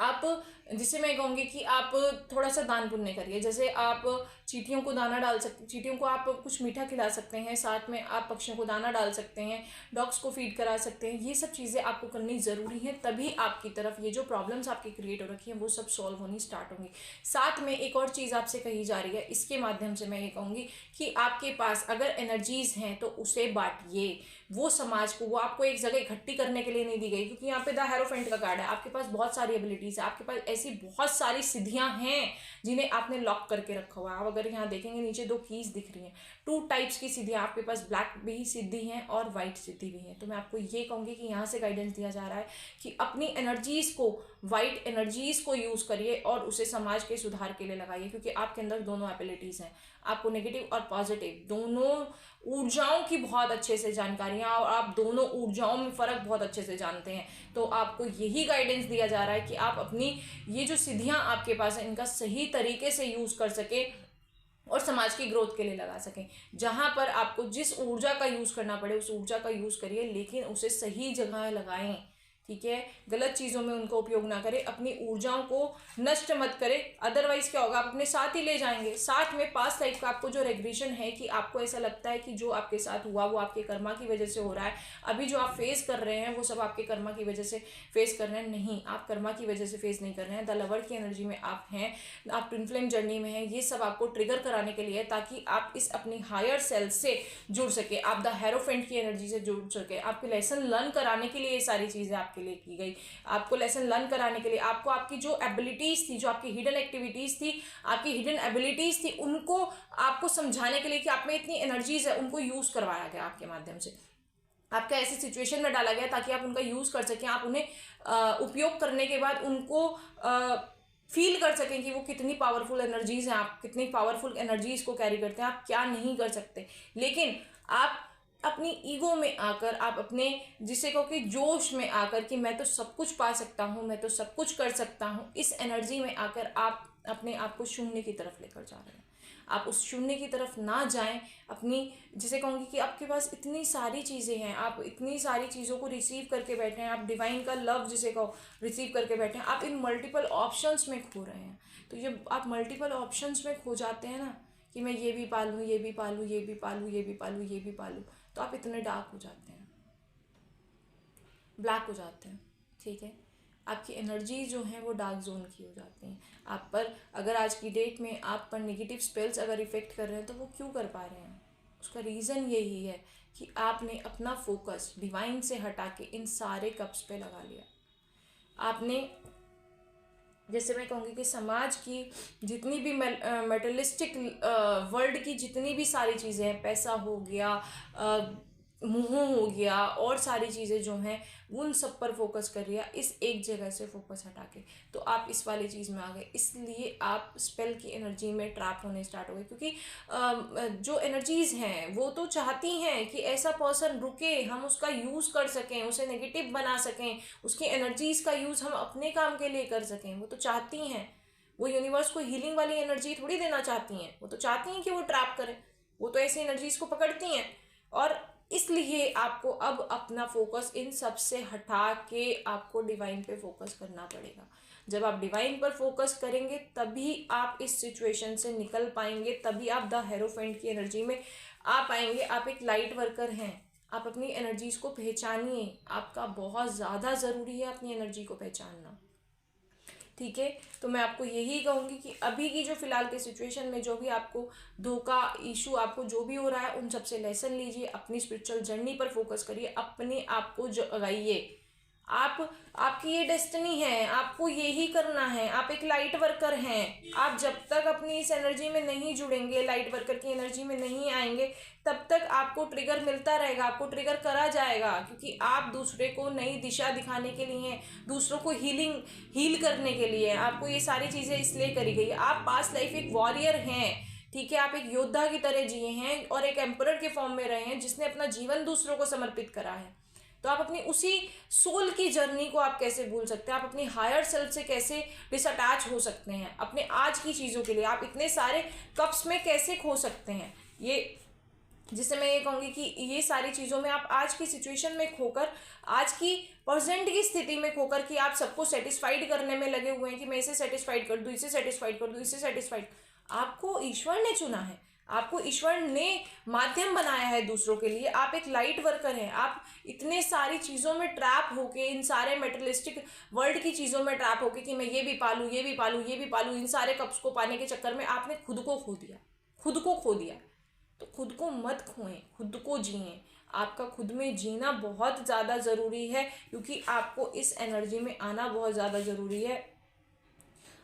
आप जिसे मैं कहूँगी कि आप थोड़ा सा दान पुण्य करिए। जैसे आप चींटियों को दाना डाल सकते, चींटियों को आप कुछ मीठा खिला सकते हैं, साथ में आप पक्षियों को दाना डाल सकते हैं, डॉग्स को फीड करा सकते हैं। ये सब चीज़ें आपको करनी ज़रूरी है, तभी आपकी तरफ ये जो प्रॉब्लम्स आपकी क्रिएट हो रखी हैं वो सब सॉल्व होनी स्टार्ट होंगी। साथ में एक और चीज़ आपसे कही जा रही है, इसके माध्यम से मैं ये कहूँगी कि आपके पास अगर एनर्जीज़ हैं तो उसे बांटिए। वो समाज को, वो आपको एक जगह इकट्ठी करने के लिए नहीं दी गई, क्योंकि यहाँ पे द हेरोफेंट का कार्ड है। आपके पास बहुत सारी एबिलिटीज़ है, आपके पास ऐसी बहुत सारी सिद्धियां हैं जिन्हें आपने लॉक करके रखा हुआ है। आप अगर यहाँ देखेंगे नीचे 2 कीज दिख रही हैं, 2 टाइप्स की सिद्धियां आपके पास, ब्लैक भी सिद्धि हैं और वाइट सिद्धि भी हैं। तो मैं आपको ये कहूँगी कि यहाँ से गाइडेंस दिया जा रहा है कि अपनी एनर्जीज़ को, वाइट एनर्जीज़ को यूज़ करिए और उसे समाज के सुधार के लिए लगाइए, क्योंकि आपके अंदर दोनों एबिलिटीज़ हैं। आपको नेगेटिव और पॉजिटिव दोनों ऊर्जाओं की बहुत अच्छे से जानकारियाँ, और आप दोनों ऊर्जाओं में फ़र्क बहुत अच्छे से जानते हैं। तो आपको यही गाइडेंस दिया जा रहा है कि आप अपनी ये जो सिद्धियाँ आपके पास हैं इनका सही तरीके से यूज़ कर सके और समाज की ग्रोथ के लिए लगा सकें। जहाँ पर आपको जिस ऊर्जा का यूज़ करना पड़े उस ऊर्जा का यूज़ करिए, लेकिन उसे सही जगह लगाएं। ठीक है, गलत चीज़ों में उनका उपयोग ना करें, अपनी ऊर्जाओं को नष्ट मत करें। अदरवाइज क्या होगा, आप अपने साथ ही ले जाएंगे। साथ में पास्ट लाइफ का आपको जो रेग्रेशन है कि आपको ऐसा लगता है कि जो आपके साथ हुआ वो आपके कर्मा की वजह से हो रहा है, अभी जो आप फेस कर रहे हैं वो सब आपके कर्मा की वजह से फेस कर रहे हैं। नहीं, आप कर्मा की वजह से फेस नहीं कर रहे हैं। द लवर की एनर्जी में आप हैं, आप ट्विन फ्लेम जर्नी में हैं। ये सब आपको ट्रिगर कराने के लिए, ताकि आप इस अपनी हायर सेल्फ से जुड़ सके, आप द हेरोफेंट की एनर्जी से जुड़ सके। आपके लेसन लर्न कराने के लिए ये सारी चीज़ें आपके लिए की गई। आपको लेसन लर्न कराने के लिए, आपको आपकी जो एबिलिटीज थी, जो आपकी हिडन एक्टिविटीज थी, आपकी हिडन एबिलिटीज थी, उनको आपको समझाने के लिए कि आप में इतनी एनर्जीज है, उनको यूज करवाया गया आपके माध्यम से। आपको ऐसी सिचुएशन में डाला गया ताकि आप उनका यूज कर सकें, आप उन्हें उपयोग करने के बाद उनको फील कर सकें कि वो कितनी पावरफुल एनर्जीज हैं, आप कितनी पावरफुल एनर्जीज को कैरी करते हैं, आप क्या नहीं कर सकते। लेकिन आप अपनी ईगो में आकर, आप अपने जिसे कहो कि जोश में आकर कि मैं तो सब कुछ पा सकता हूँ, मैं तो सब कुछ कर सकता हूँ, इस एनर्जी में आकर आप अपने आप को शून्य की तरफ लेकर जा रहे हैं। आप उस शून्य की तरफ ना जाएं। अपनी जिसे कहूँगी कि आपके पास इतनी सारी चीज़ें हैं, आप इतनी सारी चीज़ों को रिसीव करके बैठे हैं, आप डिवाइन का लव जिसे कहो रिसीव करके बैठे हैं, आप इन मल्टीपल ऑप्शंस में खो रहे हैं। तो ये आप मल्टीपल ऑप्शंस में खो जाते हैं ना, कि मैं ये भी पालूँ, ये भी पालूँ, ये भी पालूँ, ये भी पालूँ, ये भी पालूँ, तो आप इतने डार्क हो जाते हैं, ब्लैक हो जाते हैं। ठीक है, आपकी एनर्जी जो है वो डार्क जोन की हो जाती हैं। आप पर अगर आज की डेट में आप पर नेगेटिव स्पेल्स अगर इफेक्ट कर रहे हैं तो वो क्यों कर पा रहे हैं, उसका रीज़न यही है कि आपने अपना फोकस डिवाइन से हटा के इन सारे कप्स पे लगा लिया। आपने, जैसे मैं कहूँगी कि समाज की जितनी भी मेटलिस्टिक वर्ल्ड की जितनी भी सारी चीज़ें हैं, पैसा हो गया, मोह हो गया, और सारी चीज़ें जो हैं उन सब पर फोकस कर रही है, इस एक जगह से फोकस हटा के। तो आप इस वाली चीज़ में आ गए, इसलिए आप स्पेल की एनर्जी में ट्रैप होने स्टार्ट हो गए। क्योंकि जो एनर्जीज़ हैं वो तो चाहती हैं कि ऐसा पर्सन रुके, हम उसका यूज़ कर सकें, उसे नेगेटिव बना सकें, उसकी एनर्जीज़ का यूज़ हम अपने काम के लिए कर सकें। वो तो चाहती हैं, वो यूनिवर्स को हीलिंग वाली एनर्जी थोड़ी देना चाहती हैं, वो तो चाहती हैं कि वो ट्रैप करें। वो तो ऐसी एनर्जीज़ को पकड़ती हैं, और इसलिए आपको अब अपना फोकस इन सब से हटा के आपको डिवाइन पे फोकस करना पड़ेगा। जब आप डिवाइन पर फोकस करेंगे तभी आप इस सिचुएशन से निकल पाएंगे, तभी आप द हेरोफेंट की एनर्जी में आ पाएंगे। आप एक लाइट वर्कर हैं, आप अपनी एनर्जीज को पहचानिए। आपका बहुत ज़्यादा ज़रूरी है अपनी एनर्जी को पहचानना। ठीक है, तो मैं आपको यही कहूँगी कि अभी की जो फिलहाल के सिचुएशन में जो भी आपको धोखा इशू, आपको जो भी हो रहा है, उन सबसे लेसन लीजिए, अपनी स्पिरिचुअल जर्नी पर फोकस करिए, अपने आप को जगाइए। आपकी ये डेस्टिनी है, आपको यही करना है, आप एक लाइट वर्कर हैं। आप जब तक अपनी इस एनर्जी में नहीं जुड़ेंगे, लाइट वर्कर की एनर्जी में नहीं आएंगे, तब तक आपको ट्रिगर मिलता रहेगा, आपको ट्रिगर करा जाएगा, क्योंकि आप दूसरे को नई दिशा दिखाने के लिए हैं, दूसरों को हील करने के लिए आपको ये सारी चीज़ें इसलिए करी गई है। आप पास्ट लाइफ एक वॉरियर हैं, ठीक है, आप एक योद्धा की तरह जिए हैं और एक एम्परर के फॉर्म में रहे हैं जिसने अपना जीवन दूसरों को समर्पित करा है। तो आप अपनी उसी सोल की जर्नी को आप कैसे भूल सकते हैं? आप अपनी हायर सेल्फ से कैसे डिसअटैच हो सकते हैं? अपने आज की चीज़ों के लिए आप इतने सारे कप्स में कैसे खो सकते हैं? ये जिससे मैं ये कहूँगी कि ये सारी चीज़ों में आप आज की सिचुएशन में खोकर, आज की प्रेजेंट की स्थिति में खोकर कि आप सबको सेटिस्फाइड करने में लगे हुए हैं कि मैं इसे सेटिस्फाइड कर दूँ, इसे सेटिस्फाइड कर दूँ, इसे सेटिस्फाइड। आपको ईश्वर ने चुना है, आपको ईश्वर ने माध्यम बनाया है दूसरों के लिए। आप एक लाइट वर्कर हैं। आप इतने सारी चीज़ों में ट्रैप होके, इन सारे मेटेरियलिस्टिक वर्ल्ड की चीज़ों में ट्रैप होके कि मैं ये भी पालूँ, ये भी पालूँ, ये भी पालूँ, इन सारे कप्स को पाने के चक्कर में आपने खुद को खो दिया, खुद को खो दिया। तो खुद को मत खोएं, खुद को जिएं। आपका खुद में जीना बहुत ज़्यादा ज़रूरी है, क्योंकि आपको इस एनर्जी में आना बहुत ज़्यादा ज़रूरी है।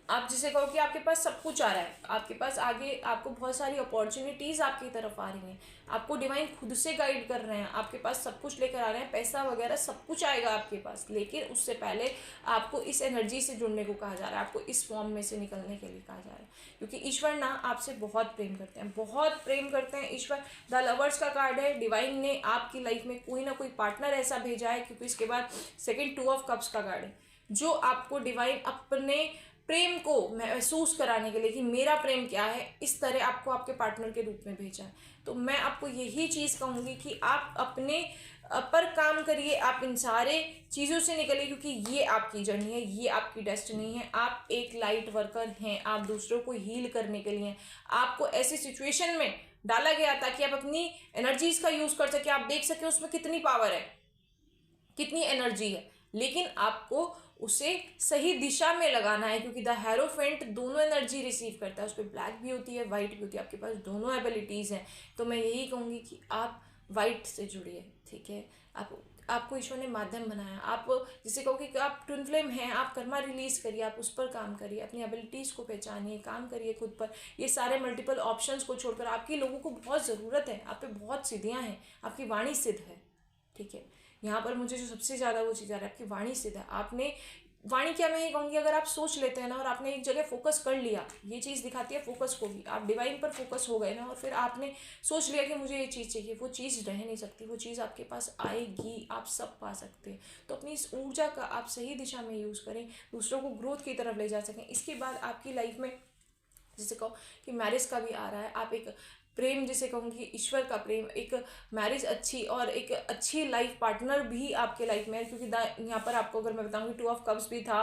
आप जिसे कहो कि आपके पास सब कुछ आ रहा है, आपके पास आगे आपको बहुत सारी अपॉर्चुनिटीज़ आपकी तरफ आ रही हैं, आपको डिवाइन खुद से गाइड कर रहे हैं, आपके पास सब कुछ लेकर आ रहे हैं, पैसा वगैरह सब कुछ आएगा आपके पास। लेकिन उससे पहले आपको इस एनर्जी से जुड़ने को कहा जा रहा है, आपको इस फॉर्म में से निकलने के लिए कहा जा रहा है, क्योंकि ईश्वर ना आपसे बहुत प्रेम करते हैं, बहुत प्रेम करते हैं ईश्वर। द लवर्स का कार्ड है। डिवाइन ने आपकी लाइफ में कोई ना कोई पार्टनर ऐसा भेजा है, क्योंकि इसके बाद सेकेंड 2 ऑफ कप्स का कार्ड है, जो आपको डिवाइन अपने प्रेम को महसूस कराने के लिए कि मेरा प्रेम क्या है, इस तरह आपको आपके पार्टनर के रूप में भेजा है। तो मैं आपको यही चीज़ कहूँगी कि आप अपने पर काम करिए, आप इन सारे चीज़ों से निकलिए, क्योंकि ये आपकी जर्नी है, ये आपकी डेस्टिनी है। आप एक लाइट वर्कर हैं, आप दूसरों को हील करने के लिए, आपको ऐसी सिचुएशन में डाला गया था कि आप अपनी एनर्जीज का यूज़ कर सके, आप देख सके उसमें कितनी पावर है, कितनी एनर्जी है, लेकिन आपको उसे सही दिशा में लगाना है, क्योंकि द हेरोफेंट दोनों एनर्जी रिसीव करता है, उस पर ब्लैक भी होती है, वाइट भी होती है, आपके पास दोनों एबिलिटीज़ हैं। तो मैं यही कहूँगी कि आप वाइट से जुड़िए, ठीक है। आपको ईश्वर ने माध्यम बनाया। आप जिसे कहो कि आप ट्विन फ्लेम हैं, आप कर्मा रिलीज करिए, आप उस पर काम करिए, अपनी एबिलिटीज़ को पहचानिए, काम करिए खुद पर। ये सारे मल्टीपल ऑप्शंस को छोड़कर आपकी लोगों को बहुत ज़रूरत है, आप पे बहुत सिद्धियाँ हैं, आपकी वाणी सिद्ध है, ठीक है। यहाँ पर मुझे जो सबसे ज़्यादा वो चीज़ आ रहा है, आपकी वाणी सिद्ध है। आपने वाणी क्या, मैं ये कहूँगी, अगर आप सोच लेते हैं ना और आपने एक जगह फोकस कर लिया, ये चीज़ दिखाती है फोकस को भी। आप डिवाइन पर फोकस हो गए ना और फिर आपने सोच लिया कि मुझे ये चीज़ चाहिए, वो चीज़ रह नहीं सकती, वो चीज़ आपके पास आएगी, आप सब पा सकते हैं। तो अपनी इस ऊर्जा का आप सही दिशा में यूज़ करें, दूसरों को ग्रोथ की तरफ ले जा सकें। इसके बाद आपकी लाइफ में जिसे कहो कि मैरिज का भी आ रहा है, आप एक प्रेम, जिसे कहूँगी ईश्वर का प्रेम, एक मैरिज अच्छी और एक अच्छी लाइफ पार्टनर भी आपके लाइफ में है, क्योंकि यहाँ पर आपको अगर मैं बताऊँगी 2 ऑफ कप्स भी था,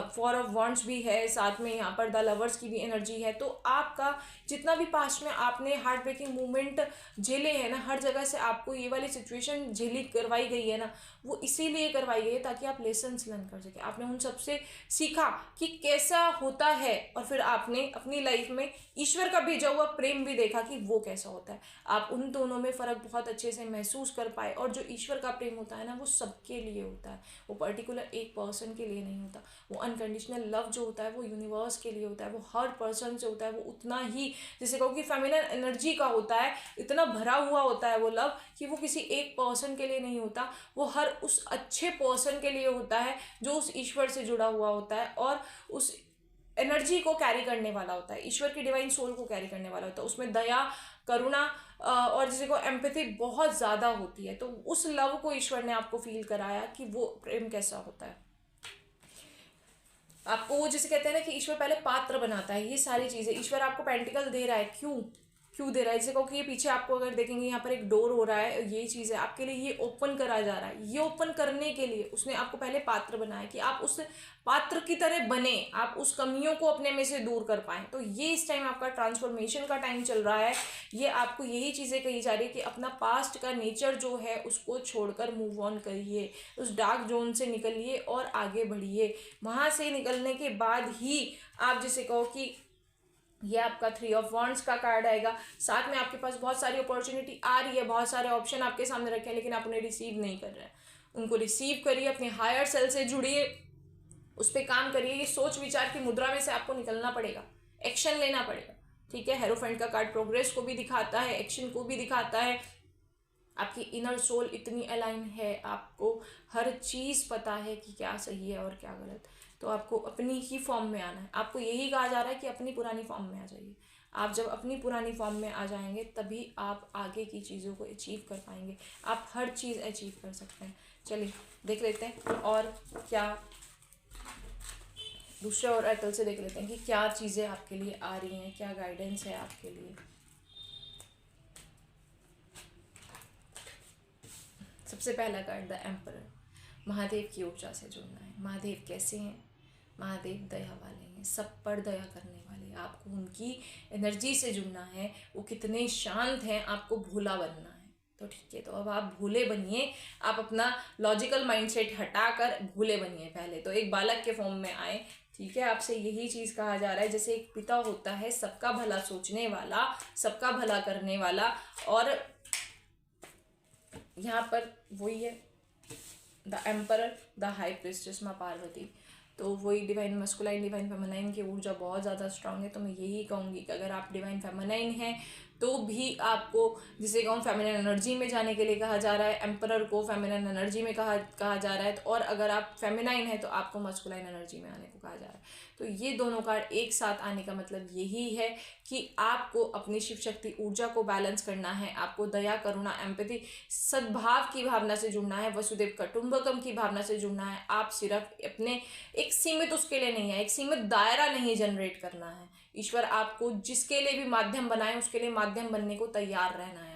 4 ऑफ वॉन्ड्स भी है, साथ में यहाँ पर द लवर्स की भी एनर्जी है। तो आपका जितना भी पास्ट में आपने हार्ट ब्रेकिंग मोमेंट झेले हैं ना, हर जगह से आपको ये वाली सिचुएशन झेली करवाई गई है ना, वो इसीलिए करवाई गई है ताकि आप लेसन्स लर्न कर सके। आपने उन सबसे सीखा कि कैसा होता है, और फिर आपने अपनी लाइफ में ईश्वर का भेजा हुआ प्रेम भी देखा कि वो कैसा होता है। आप उन दोनों में फ़र्क बहुत अच्छे से महसूस कर पाए। और जो ईश्वर का प्रेम होता है ना, वो सबके लिए होता है, वो पर्टिकुलर एक पर्सन के लिए नहीं होता। वो अनकंडीशनल लव जो होता है वो यूनिवर्स के लिए होता है, वो हर पर्सन से होता है, वो उतना ही, जैसे कहो कि फेमिनिन एनर्जी का होता है, इतना भरा हुआ होता है वो लव कि वो किसी एक पर्सन के लिए नहीं होता, वो हर उस अच्छे पर्सन के लिए होता है जो उस ईश्वर से जुड़ा हुआ होता है और उस एनर्जी को कैरी करने वाला होता है, ईश्वर की डिवाइन सोल को कैरी करने वाला होता है। उसमें दया, करुणा और जिसे को एम्पैथी बहुत ज़्यादा होती है। तो उस लव को ईश्वर ने आपको फील कराया कि वो प्रेम कैसा होता है। आपको वो जिसे कहते हैं ना कि ईश्वर पहले पात्र बनाता है, ये सारी चीज़ें ईश्वर आपको पेंटिकल दे रहा है। क्यों दे रहा है? जैसे कहो कि ये पीछे आपको अगर देखेंगे यहाँ पर एक डोर हो रहा है, ये चीज़ है आपके लिए, ये ओपन करा जा रहा है। ये ओपन करने के लिए उसने आपको पहले पात्र बनाया कि आप उस पात्र की तरह बने, आप उस कमियों को अपने में से दूर कर पाएं। तो ये इस टाइम आपका ट्रांसफॉर्मेशन का टाइम चल रहा है। ये आपको यही चीज़ें कही जा रही है कि अपना पास्ट का नेचर जो है उसको छोड़कर मूव ऑन करिए, उस डार्क जोन से निकलिए और आगे बढ़िए। वहाँ से निकलने के बाद ही आप जिसे कहो कि ये आपका 3 ऑफ वॉन्ड्स का कार्ड आएगा। साथ में आपके पास बहुत सारी अपॉर्चुनिटी आ रही है, बहुत सारे ऑप्शन आपके सामने रखे हैं, लेकिन आप उन्हें रिसीव नहीं कर रहे हैं। उनको रिसीव करिए, अपने हायर सेल से जुड़िए, उस पर काम करिए। ये सोच विचार की मुद्रा में से आपको निकलना पड़ेगा, एक्शन लेना पड़ेगा, ठीक है। हेरोफेंट का कार्ड प्रोग्रेस को भी दिखाता है, एक्शन को भी दिखाता है। आपकी इनर सोल इतनी अलाइन है, आपको हर चीज़ पता है कि क्या सही है और क्या गलत। तो आपको अपनी ही फॉर्म में आना है। आपको यही कहा जा रहा है कि अपनी पुरानी फॉर्म में आ जाइए। आप जब अपनी पुरानी फॉर्म में आ जाएंगे तभी आप आगे की चीज़ों को अचीव कर पाएंगे। आप हर चीज़ अचीव कर सकते हैं। चलिए देख लेते हैं और क्या दूसरे और एटल से देख लेते हैं कि क्या चीज़ें आपके लिए आ रही हैं, क्या गाइडेंस है आपके लिए। सबसे पहला कार्ड द एम्परर, महादेव की ऊर्जा से जुड़ना है। महादेव कैसे हैं? महादेव दया वाले हैं, सब पर दया करने वाले। आपको उनकी एनर्जी से जुड़ना है। वो कितने शांत हैं, आपको भोला बनना है। तो ठीक है, तो अब आप भोले बनिए। आप अपना लॉजिकल माइंडसेट हटाकर भोले बनिए। पहले तो एक बालक के फॉर्म में आए, ठीक है। आपसे यही चीज़ कहा जा रहा है, जैसे एक पिता होता है सबका भला सोचने वाला, सबका भला करने वाला, और यहाँ पर वही है the emperor, the high priestess माँ पार्वती। तो वही डिवाइन मस्कुलाइन, डिवाइन फेमिनाइन की ऊर्जा बहुत ज़्यादा स्ट्रांग है। तो मैं यही कहूँगी कि अगर आप डिवाइन फेमिनाइन हैं तो भी आपको, जिसे कहूँ फेमिनाइन एनर्जी में जाने के लिए कहा जा रहा है, एम्परर को फेमिनाइन एनर्जी में कहा जा रहा है। और अगर आप फेमिनाइन है तो आपको मस्कुलाइन एनर्जी में आने को कहा जा रहा है। तो ये दोनों कार्ड एक साथ आने का मतलब यही है कि आपको अपनी शिव शक्ति ऊर्जा को बैलेंस करना है। आपको दया, करुणा, एम्पैथी, सद्भाव की भावना से जुड़ना है, वसुदेव कुटुंबकम की भावना से जुड़ना है। आप सिर्फ अपने एक सीमित उसके लिए नहीं है, एक सीमित दायरा नहीं जनरेट करना है। ईश्वर आपको जिसके लिए भी माध्यम बनाए उसके लिए माध्यम बनने को तैयार रहना है।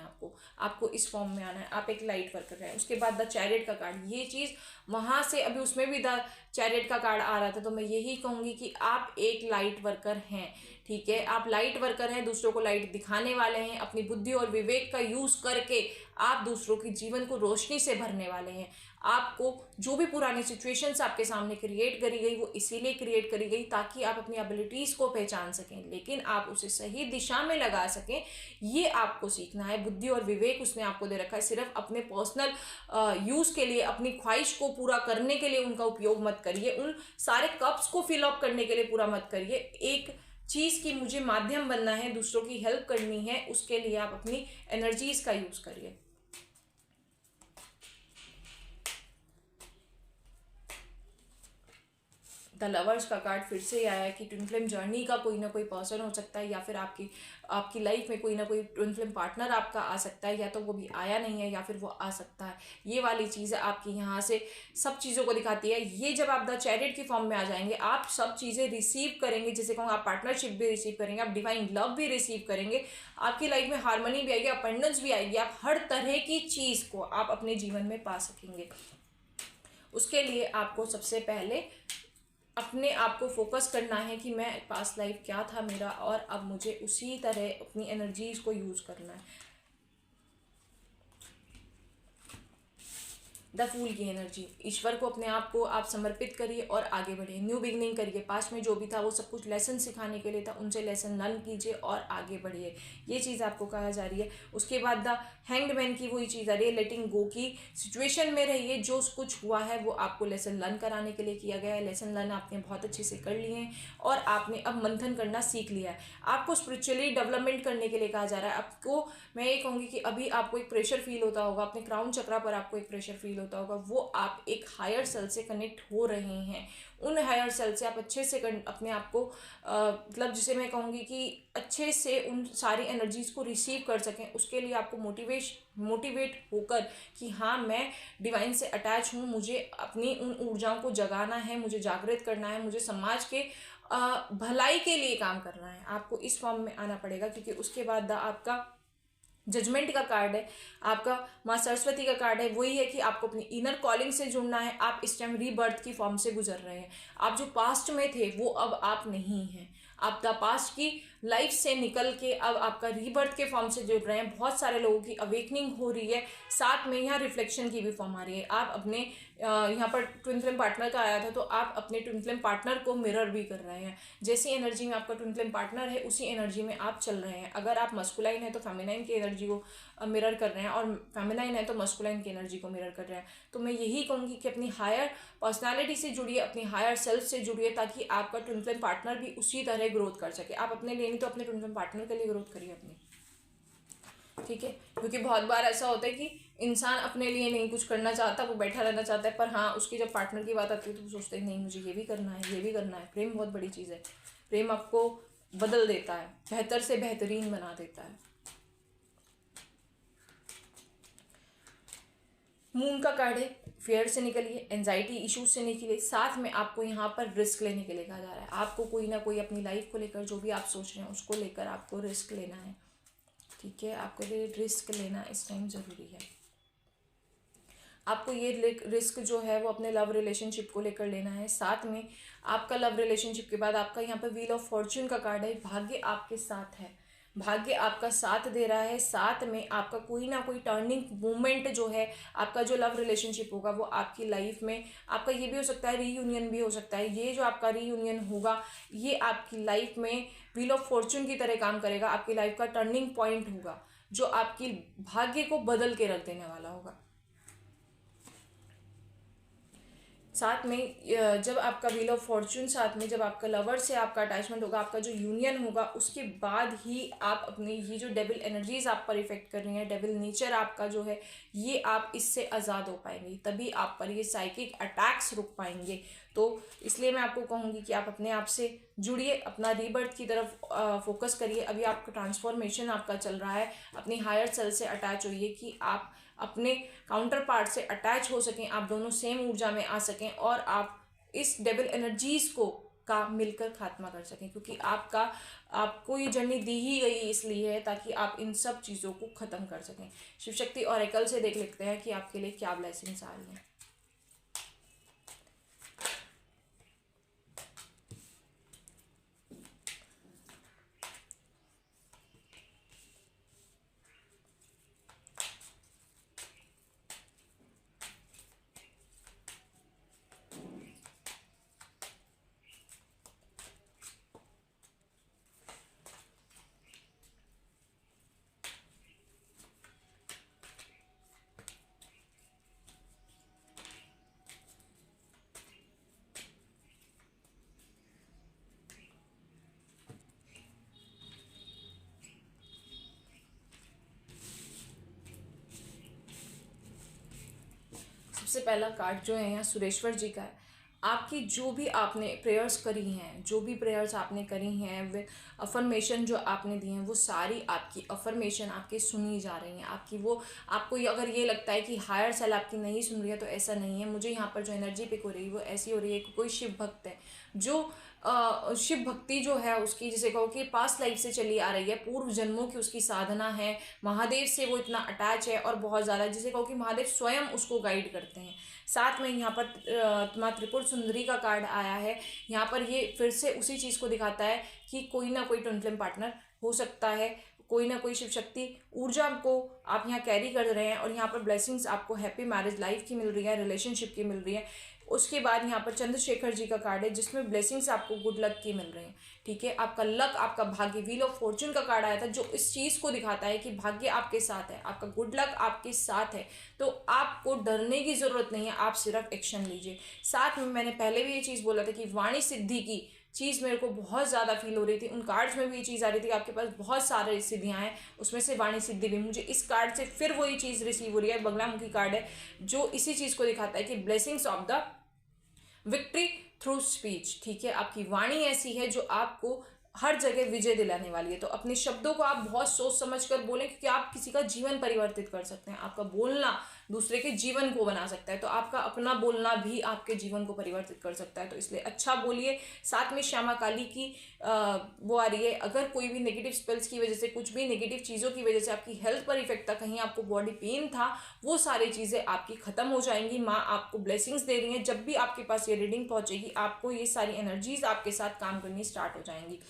आपको इस फॉर्म में आना है। आप एक लाइट वर्कर हैं। उसके बाद द चैरियट का कार्ड, ये चीज़ वहाँ से अभी उसमें भी द चैरियट का कार्ड आ रहा था। तो मैं यही कहूँगी कि आप एक लाइट वर्कर हैं, ठीक है। आप लाइट वर्कर हैं, दूसरों को लाइट दिखाने वाले हैं। अपनी बुद्धि और विवेक का यूज़ करके आप दूसरों के जीवन को रोशनी से भरने वाले हैं। आपको जो भी पुरानी सिचुएशंस आपके सामने क्रिएट करी गई वो इसीलिए क्रिएट करी गई ताकि आप अपनी एबिलिटीज़ को पहचान सकें, लेकिन आप उसे सही दिशा में लगा सकें। ये आपको सीखना है। बुद्धि और विवेक उसने आपको दे रखा है। सिर्फ अपने पर्सनल यूज़ के लिए, अपनी ख्वाहिश को पूरा करने के लिए उनका उपयोग मत करिए। उन सारे कप्स को फिल अप करने के लिए पूरा मत करिए। एक चीज़ की मुझे माध्यम बनना है, दूसरों की हेल्प करनी है, उसके लिए आप अपनी एनर्जीज का यूज़ करिए। द लवर्स का कार्ड फिर से आया है कि ट्विन फ्लेम जर्नी का कोई ना कोई पर्सन हो सकता है, या फिर आपकी लाइफ में कोई ना कोई ट्विन फ्लेम पार्टनर आपका आ सकता है, या तो वो भी आया नहीं है या फिर वो आ सकता है। ये वाली चीज़ आपकी यहाँ से सब चीज़ों को दिखाती है। ये जब आप द चैरियट की फॉर्म में आ जाएंगे, आप सब चीज़ें रिसीव करेंगे। जैसे कहूँ, आप पार्टनरशिप भी रिसीव करेंगे, आप डिवाइन लव भी रिसीव करेंगे, आपकी लाइफ में हार्मनी भी आएगी, अबंडेंस भी आएगी। आप हर तरह की चीज़ को आप अपने जीवन में पा सकेंगे। उसके लिए आपको सबसे पहले अपने आप को फोकस करना है कि मैं पास्ट लाइफ क्या था मेरा, और अब मुझे उसी तरह अपनी एनर्जीज को यूज़ करना है। द फूल की एनर्जी, ईश्वर को अपने आप को आप समर्पित करिए और आगे बढ़िए। न्यू बिगनिंग करिए। पास्ट में जो भी था वो सब कुछ लेसन सिखाने के लिए था, उनसे लेसन लर्न कीजिए और आगे बढ़िए। ये चीज़ आपको कहा जा रही है। उसके बाद द हैंग्ड मैन की वही चीज़ आ रही है, लेटिंग गो की सिचुएशन में रहिए। जो कुछ हुआ है वो आपको लेसन लर्न कराने के लिए किया गया है। लेसन लर्न आपने बहुत अच्छे से कर लिए हैं और आपने अब मंथन करना सीख लिया है। आपको स्पिरिचुअली डेवलपमेंट करने के लिए कहा जा रहा है। आपको मैं ये कहूँगी कि अभी आपको एक प्रेशर फील होता होगा, अपने क्राउन चक्रा पर आपको एक प्रेशर फील होता होगा, वो आप एक हायर सेल से कनेक्ट हो रहे हैं। उन हायर सेल से आप अच्छे से अपने आप को मतलब जिसे मैं कहूँगी कि अच्छे से उन सारी एनर्जीज को रिसीव कर सकें। उसके लिए आपको मोटिवेट होकर कि हाँ, मैं डिवाइन से अटैच हूँ, मुझे अपनी उन ऊर्जाओं को जगाना है, मुझे जागृत करना है, मुझे समाज के भलाई के लिए काम करना है। आपको इस फॉर्म में आना पड़ेगा, क्योंकि उसके बाद आपका जजमेंट का कार्ड है, आपका माँ सरस्वती का कार्ड है। वही है कि आपको अपनी इनर कॉलिंग से जुड़ना है। आप इस टाइम रीबर्थ की फॉर्म से गुजर रहे हैं। आप जो पास्ट में थे वो अब आप नहीं हैं। आप द पास्ट की लाइफ से निकल के अब आपका रीबर्थ के फॉर्म से जुड़ रहे हैं। बहुत सारे लोगों की अवेकनिंग हो रही है, साथ में यहाँ रिफ्लेक्शन की भी फॉर्म आ रही है। आप अपने यहाँ पर ट्विन फ्लेम पार्टनर का आया था, तो आप अपने ट्विन फ्लेम पार्टनर को मिरर भी कर रहे हैं। जैसी एनर्जी में आपका ट्विन फ्लेम पार्टनर है, उसी एनर्जी में आप चल रहे हैं। अगर आप मस्कुलाइन है तो फेमिनाइन की एनर्जी को मिरर कर रहे हैं, और फेमिनाइन है तो मस्कुलाइन की एनर्जी को मिरर कर रहे हैं। तो मैं यही कहूँगी कि अपनी हायर पर्सनालिटी से जुड़िए, अपनी हायर सेल्फ से जुड़िए, ताकि आपका ट्विन फ्लेम पार्टनर भी उसी तरह ग्रोथ कर सके। आप अपने लिए नहीं तो अपने ट्विन फ्लेम पार्टनर के लिए ग्रोथ करिए अपनी, ठीक है। क्योंकि बहुत बार ऐसा होता है कि इंसान अपने लिए नहीं कुछ करना चाहता, वो बैठा रहना चाहता है, पर हाँ उसकी जब पार्टनर की बात आती है तो वो सोचते हैं नहीं मुझे ये भी करना है, ये भी करना है। प्रेम बहुत बड़ी चीज़ है। प्रेम आपको बदल देता है, बेहतर से बेहतरीन बना देता है। मून का कार्ड है, फियर से निकलिए, एंजाइटी इश्यूज से निकलिए। साथ में आपको यहाँ पर रिस्क लेने के लिए कहा जा रहा है। आपको कोई ना कोई अपनी लाइफ को लेकर जो भी आप सोच रहे हैं उसको लेकर आपको रिस्क लेना है, ठीक है। आपके लिए रिस्क लेना इस टाइम ज़रूरी है। आपको ये रिस्क जो है वो अपने लव रिलेशनशिप को लेकर लेना है। साथ में आपका लव रिलेशनशिप के बाद आपका यहाँ पर व्हील ऑफ फॉर्च्यून का कार्ड है। भाग्य आपके साथ है, भाग्य आपका साथ दे रहा है। साथ में आपका कोई ना कोई टर्निंग मोमेंट जो है, आपका जो लव रिलेशनशिप होगा वो आपकी लाइफ में, आपका ये भी हो सकता है रीयूनियन भी हो सकता है। ये जो आपका रीयूनियन होगा ये आपकी लाइफ में व्हील ऑफ फॉर्च्यून की तरह काम करेगा। आपकी लाइफ का टर्निंग पॉइंट होगा जो आपकी भाग्य को बदल के रख देने वाला होगा। साथ में जब आपका व्हील ऑफ फॉर्च्यून, साथ में जब आपका लवर से आपका अटैचमेंट होगा, आपका जो यूनियन होगा, उसके बाद ही आप अपनी ये जो डेविल एनर्जीज आप पर इफेक्ट कर रही हैं, डेविल नेचर आपका जो है, ये आप इससे आज़ाद हो पाएंगे। तभी आप पर ये साइकिक अटैक्स रुक पाएंगे। तो इसलिए मैं आपको कहूँगी कि आप अपने आप से जुड़िए, अपना रीबर्थ की तरफ फोकस करिए। अभी आपका ट्रांसफॉर्मेशन आपका चल रहा है। अपनी हायर सेल से अटैच होइए कि आप अपने काउंटर पार्ट से अटैच हो सकें, आप दोनों सेम ऊर्जा में आ सकें और आप इस डेविल एनर्जीज को का मिलकर खात्मा कर सकें। क्योंकि आपको ये जर्नी दी ही गई इसलिए है ताकि आप इन सब चीज़ों को ख़त्म कर सकें। शिव शक्ति ऑरेकल से देख लेते हैं कि आपके लिए क्या ब्लेसिंग्स आ रही हैं। सबसे पहला कार्ड जो है यहाँ सुरेश्वर जी का है। आपकी जो भी आपने प्रेयर्स करी हैं, जो भी प्रेयर्स आपने करी हैं, वे अफर्मेशन जो आपने दी हैं, वो सारी आपकी अफर्मेशन आपकी सुनी जा रही हैं। आपकी वो आपको अगर ये लगता है कि हायर सेल आपकी नहीं सुन रही है तो ऐसा नहीं है। मुझे यहाँ पर जो एनर्जी पिक हो रही है वो ऐसी हो रही है कि कोई शिव भक्त है जो शिव भक्ति जो है उसकी, जिसे कहो कि पास्ट लाइफ से चली आ रही है, पूर्व जन्मों की उसकी साधना है। महादेव से वो इतना अटैच है और बहुत ज़्यादा, जिसे कहो कि महादेव स्वयं उसको गाइड करते हैं। साथ में यहाँ पर माँ त्रिपुर सुंदरी का कार्ड आया है। यहाँ पर ये फिर से उसी चीज़ को दिखाता है कि कोई ना कोई ट्विन फ्लेम पार्टनर हो सकता है, कोई ना कोई शिव शक्ति ऊर्जा को आप यहाँ कैरी कर रहे हैं और यहाँ पर ब्लेसिंग्स आपको हैप्पी मैरिज लाइफ की मिल रही है, रिलेशनशिप की मिल रही है। उसके बाद यहाँ पर चंद्रशेखर जी का कार्ड है जिसमें ब्लेसिंग्स आपको गुड लक की मिल रही हैं, ठीक है। आपका लक, आपका भाग्य, व्हील ऑफ फॉर्च्यून का कार्ड आया था जो इस चीज़ को दिखाता है कि भाग्य आपके साथ है, आपका गुड लक आपके साथ है। तो आपको डरने की ज़रूरत नहीं है, आप सिर्फ एक्शन लीजिए। साथ में मैंने पहले भी ये चीज़ बोला था कि वाणी सिद्धि की चीज़ मेरे को बहुत ज़्यादा फील हो रही थी। उन कार्ड्स में भी ये चीज़ आ रही थी कि आपके पास बहुत सारे सिद्धियाँ हैं, उसमें से वाणी सिद्धि भी। मुझे इस कार्ड से फिर वही चीज़ रिसीव हो रही है, बगलामुखी कार्ड है जो इसी चीज़ को दिखाता है कि blessings of the victory through speech, ठीक है। आपकी वाणी ऐसी है जो आपको हर जगह विजय दिलाने वाली है। तो अपने शब्दों को आप बहुत सोच समझ कर बोलें क्योंकि आप किसी का जीवन परिवर्तित कर सकते हैं। आपका बोलना दूसरे के जीवन को बना सकता है, तो आपका अपना बोलना भी आपके जीवन को परिवर्तित कर सकता है। तो इसलिए अच्छा बोलिए। साथ में श्यामा काली की वो आ रही है। अगर कोई भी नेगेटिव स्पेल्स की वजह से, कुछ भी नेगेटिव चीज़ों की वजह से आपकी हेल्थ पर इफेक्ट था, कहीं आपको बॉडी पेन था, वो सारी चीज़ें आपकी ख़त्म हो जाएंगी। माँ आपको ब्लेसिंग्स दे रही हैं। जब भी आपके पास ये रीडिंग पहुँचेगी आपको ये सारी एनर्जीज आपके साथ काम करनी स्टार्ट हो जाएंगी।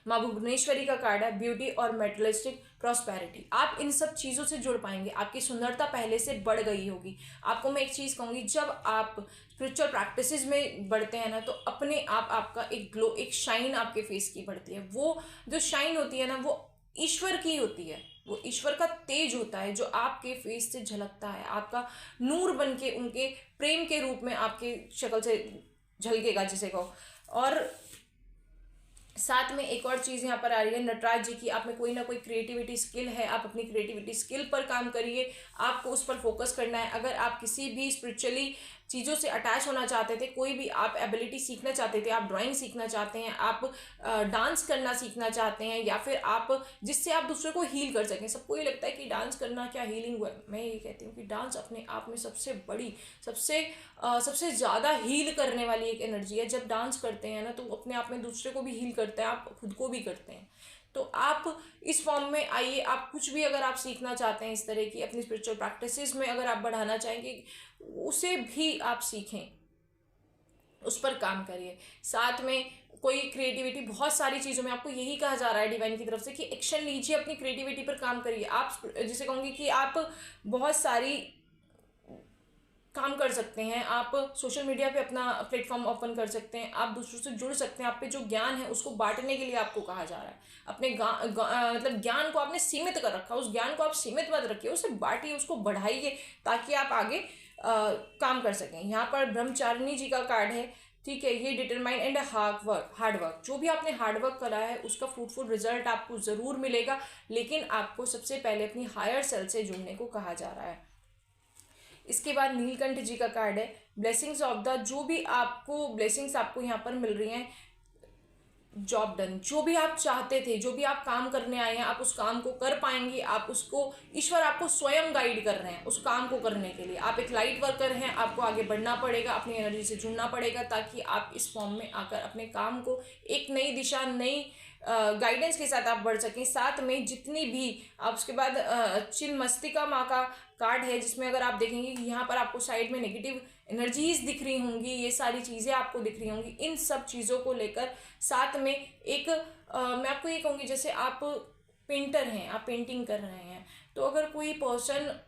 माँ भुवनेश्वरी का कार्ड है ब्यूटी और मेटलिस्टिक प्रॉस्पेरिटी। आप इन सब चीज़ों से जुड़ पाएंगे, आपकी सुंदरता पहले से बढ़ गई होगी। आपको मैं एक चीज़ कहूँगी, जब आप स्पिरिचुअल प्रैक्टिसेस में बढ़ते हैं ना, तो अपने आप आपका एक ग्लो, एक शाइन आपके फेस की बढ़ती है। वो जो शाइन होती है ना, वो ईश्वर की होती है, वो ईश्वर का तेज होता है जो आपके फेस से झलकता है, आपका नूर बन के उनके प्रेम के रूप में आपके शक्ल से झलकेगा जिसे कहो। और साथ में एक और चीज़ यहाँ पर आ रही है नटराज जी की, आप में कोई ना कोई क्रिएटिविटी स्किल है, आप अपनी क्रिएटिविटी स्किल पर काम करिए, आपको उस पर फोकस करना है। अगर आप किसी भी स्पिरिचुअली चीज़ों से अटैच होना चाहते थे, कोई भी आप एबिलिटी सीखना चाहते थे, आप ड्राइंग सीखना चाहते हैं, आप डांस करना सीखना चाहते हैं, या फिर आप जिससे आप दूसरे को हील कर सकें। सबको ये लगता है कि डांस करना क्या हीलिंग हुआ, मैं ये कहती हूँ कि डांस अपने आप में सबसे बड़ी, सबसे ज़्यादा हील करने वाली एक एनर्जी है। जब डांस करते हैं ना, तो अपने आप में दूसरे को भी हील करते हैं, आप खुद को भी करते हैं। तो आप इस फॉर्म में आइए, आप कुछ भी अगर आप सीखना चाहते हैं इस तरह की अपनी स्पिरिचुअल प्रैक्टिसेस में अगर आप बढ़ाना चाहेंगे, उसे भी आप सीखें, उस पर काम करिए। साथ में कोई क्रिएटिविटी, बहुत सारी चीज़ों में आपको यही कहा जा रहा है डिवाइन की तरफ से कि एक्शन लीजिए, अपनी क्रिएटिविटी पर काम करिए। आप जिसे कहूँगी कि आप बहुत सारी काम कर सकते हैं, आप सोशल मीडिया पे अपना प्लेटफॉर्म ओपन कर सकते हैं, आप दूसरों से जुड़ सकते हैं। आप पे जो ज्ञान है उसको बांटने के लिए आपको कहा जा रहा है। अपने मतलब ज्ञान को आपने सीमित कर रखा, उस ज्ञान को आप सीमित मत रखिए, उसे बांटिए, उसको बढ़ाइए, ताकि आप आगे काम कर सकें। यहाँ पर ब्रह्मचारिणी जी का कार्ड है, ठीक है। ये डिटरमाइन एंड हार्ड वर्क, जो भी आपने हार्ड वर्क करा है उसका फ्रूटफुल रिजल्ट आपको ज़रूर मिलेगा, लेकिन आपको सबसे पहले अपनी हायर सेल्फ से जुड़ने को कहा जा रहा है। इसके बाद नीलकंठ जी का कार्ड है ब्लेसिंग्स ऑफ द, जो भी आपको ब्लेसिंग्स आपको यहाँ पर मिल रही हैं, जॉब डन, जो भी आप चाहते थे, जो भी आप काम करने आए हैं, आप उस काम को कर पाएंगे। आप उसको, ईश्वर आपको स्वयं गाइड कर रहे हैं उस काम को करने के लिए। आप एक लाइट वर्कर हैं, आपको आगे बढ़ना पड़ेगा, अपनी एनर्जी से जुड़ना पड़ेगा, ताकि आप इस फॉर्म में आकर अपने काम को एक नई दिशा, नई गाइडेंस के साथ आप बढ़ सकें। साथ में जितनी भी आप, उसके बाद चिन्मस्तिका माँ का कार्ड है, जिसमें अगर आप देखेंगे कि यहाँ पर आपको साइड में नेगेटिव एनर्जीज दिख रही होंगी, ये सारी चीज़ें आपको दिख रही होंगी। इन सब चीज़ों को लेकर साथ में एक मैं आपको ये कहूँगी, जैसे आप पेंटर हैं, आप पेंटिंग कर रहे हैं, तो अगर कोई पर्सन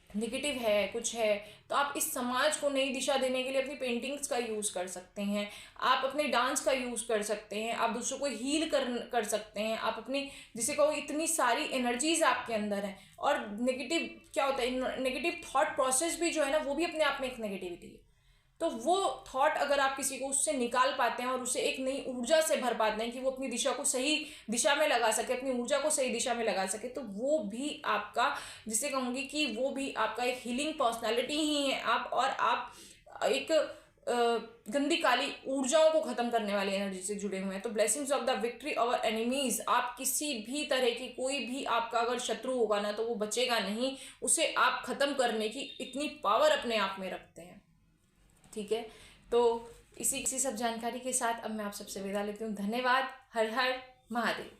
नेगेटिव है, कुछ है, तो आप इस समाज को नई दिशा देने के लिए अपनी पेंटिंग्स का यूज़ कर सकते हैं, आप अपने डांस का यूज़ कर सकते हैं, आप दूसरों को हील कर सकते हैं, आप अपनी, जिसे कहो, इतनी सारी एनर्जीज आपके अंदर हैं। और नेगेटिव क्या होता है, नेगेटिव थॉट प्रोसेस भी जो है ना, वो भी अपने आप में एक नेगेटिविटी है। तो वो थॉट अगर आप किसी को उससे निकाल पाते हैं और उसे एक नई ऊर्जा से भर पाते हैं कि वो अपनी दिशा को सही दिशा में लगा सके, अपनी ऊर्जा को सही दिशा में लगा सके, तो वो भी आपका, जिसे कहूँगी कि वो भी आपका एक हीलिंग पर्सनालिटी ही है आप। और आप एक गंदी काली ऊर्जाओं को खत्म करने वाली एनर्जी से जुड़े हुए हैं। तो blessings of the victory over enemies, आप किसी भी तरह की, कोई भी आपका अगर शत्रु होगा ना, तो वो बचेगा नहीं, उसे आप खत्म करने की इतनी पावर अपने आप में रखते हैं, ठीक है। तो इसी सब जानकारी के साथ अब मैं आप सबसे विदा लेती हूँ। धन्यवाद। हर हर महादेव।